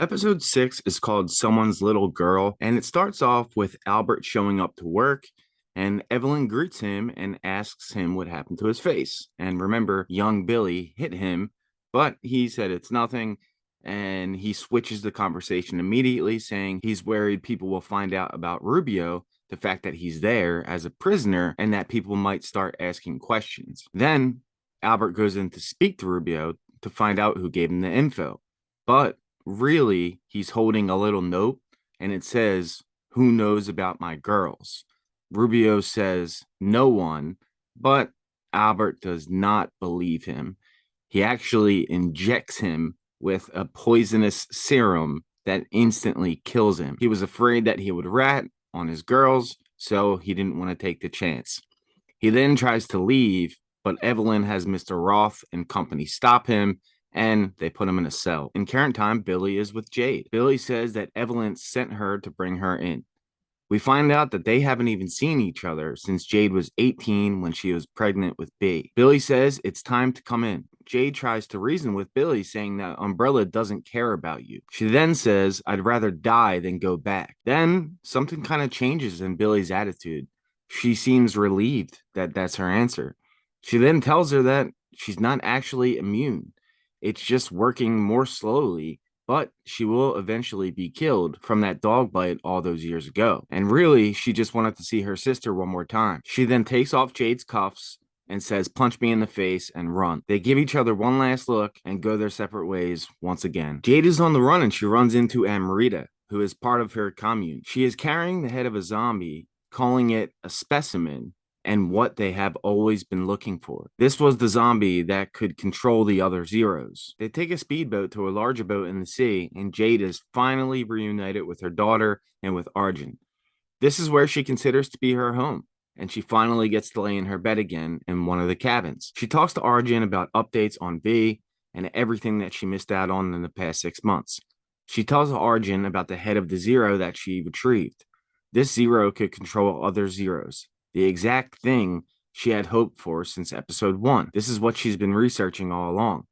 Episode 6 is called Someone's Little Girl, and it starts off with Albert showing up to work, and Evelyn greets him and asks him what happened to his face. And remember, young Billy hit him, but he said it's nothing, and he switches the conversation immediately, saying he's worried people will find out about Rubio, the fact that he's there as a prisoner, and that people might start asking questions. Then Albert goes in to speak to Rubio to find out who gave him the info. But really, he's holding a little note and it says, "Who knows about my girls?" Rubio says, "No one," but Albert does not believe him. He actually injects him with a poisonous serum that instantly kills him. He was afraid that he would rat on his girls, so he didn't want to take the chance. He then tries to leave, but Evelyn has Mr. Roth and company stop him and they put him in a cell. In current time, Billy is with Jade. Billy says that Evelyn sent her to bring her in. We find out that they haven't even seen each other since Jade was 18 when she was pregnant with B. Billy says it's time to come in. Jade tries to reason with Billy, saying that Umbrella doesn't care about you. She then says, "I'd rather die than go back." Then something kind of changes in Billy's attitude. She seems relieved that that's her answer. She then tells her that she's not actually immune. It's just working more slowly, but she will eventually be killed from that dog bite all those years ago. And really, she just wanted to see her sister one more time. She then takes off Jade's cuffs and says, "Punch me in the face," and run. They give each other one last look and go their separate ways once again. Jade is on the run and she runs into Amrita, who is part of her commune. She is carrying the head of a zombie, calling it a specimen, and what they have always been looking for. This was the zombie that could control the other Zeros. They take a speedboat to a larger boat in the sea, and Jade is finally reunited with her daughter and with Arjun. This is where she considers to be her home, and she finally gets to lay in her bed again in one of the cabins. She talks to Arjun about updates on V and everything that she missed out on in the past 6 months. She tells Arjun about the head of the Zero that she retrieved. This Zero could control other Zeros, the exact thing she had hoped for since episode 1. This is what she's been researching all along.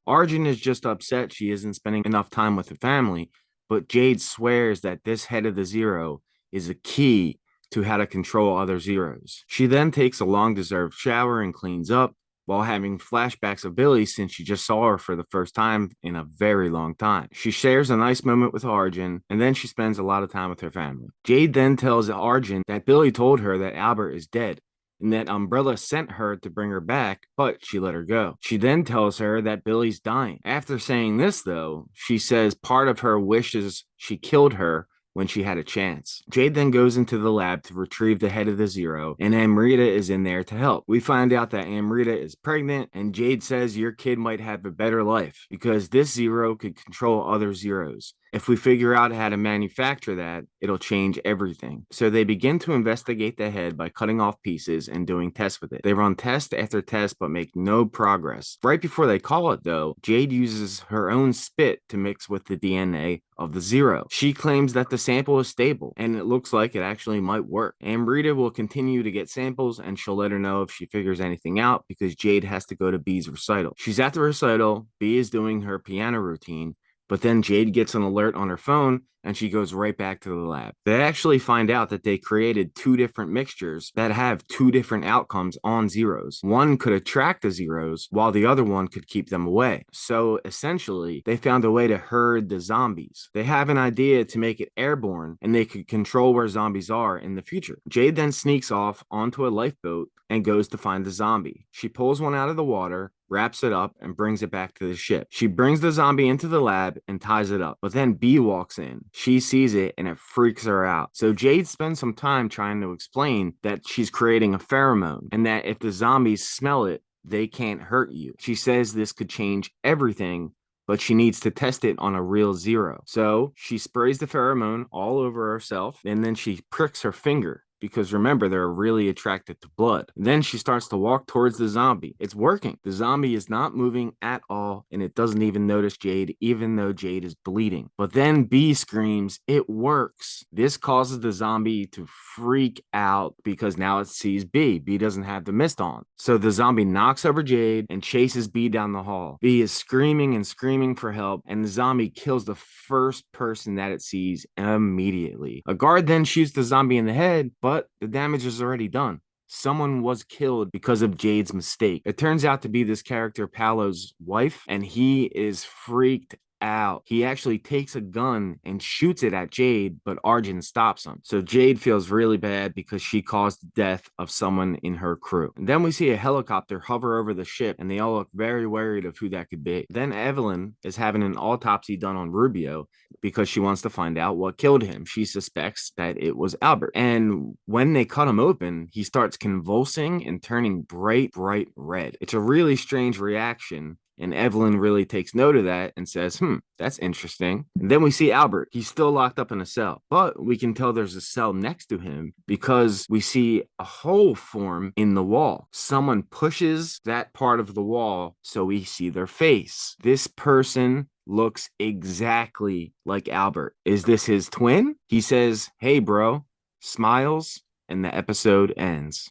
Arjun is just upset she isn't spending enough time with her family, but Jade swears that this head of the Zero is a key to how to control other Zeros. She then takes a long deserved shower and cleans up while having flashbacks of Billy since she just saw her for the first time in a very long time. She shares a nice moment with Arjun, and then she spends a lot of time with her family. Jade then tells Arjun that Billy told her that Albert is dead, and that Umbrella sent her to bring her back, but she let her go. She then tells her that Billy's dying. After saying this, though, she says part of her wishes she killed her when she had a chance. Jade then goes into the lab to retrieve the head of the Zero, and Amrita is in there to help. We find out that Amrita is pregnant, and Jade says your kid might have a better life because this Zero could control other Zeros. If we figure out how to manufacture that, it'll change everything. So they begin to investigate the head by cutting off pieces and doing tests with it. They run test after test but make no progress. Right before they call it, though, Jade uses her own spit to mix with the DNA of the Zero. She claims that the sample is stable, and it looks like it actually might work. Amrita will continue to get samples, and she'll let her know if she figures anything out because Jade has to go to B's recital. She's at the recital. B is doing her piano routine, but then Jade gets an alert on her phone and she goes right back to the lab. They actually find out that they created two different mixtures that have two different outcomes on Zeros. One could attract the Zeros while the other one could keep them away. So essentially, they found a way to herd the zombies. They have an idea to make it airborne and they could control where zombies are in the future. Jade then sneaks off onto a lifeboat and goes to find the zombie. She pulls one out of the water, wraps it up, and brings it back to the ship. She brings the zombie into the lab and ties it up. But then B walks in. She sees it and it freaks her out. So Jade spends some time trying to explain that she's creating a pheromone and that if the zombies smell it, they can't hurt you. She says this could change everything, but she needs to test it on a real Zero. So she sprays the pheromone all over herself and then she pricks her finger because remember, they're really attracted to blood. Then she starts to walk towards the zombie. It's working. The zombie is not moving at all, and it doesn't even notice Jade, even though Jade is bleeding. But then B screams, "It works." This causes the zombie to freak out because now it sees B. B doesn't have the mist on. So the zombie knocks over Jade and chases B down the hall. B is screaming and screaming for help, and the zombie kills the first person that it sees immediately. A guard then shoots the zombie in the head, but the damage is already done. Someone was killed because of Jade's mistake. It turns out to be this character, Paolo's wife, and he is freaked out. He actually takes a gun and shoots it at Jade, but Arjun stops him. So Jade feels really bad because she caused the death of someone in her crew. And then we see a helicopter hover over the ship, and they all look very worried of who that could be. Then Evelyn is having an autopsy done on Rubio because she wants to find out what killed him. She suspects that it was Albert. And when they cut him open, he starts convulsing and turning bright red. It's a really strange reaction. And Evelyn really takes note of that and says, that's interesting. And then we see Albert. He's still locked up in a cell, but we can tell there's a cell next to him because we see a hole form in the wall. Someone pushes that part of the wall so we see their face. This person looks exactly like Albert. Is this his twin? He says, "Hey, bro," smiles, and the episode ends.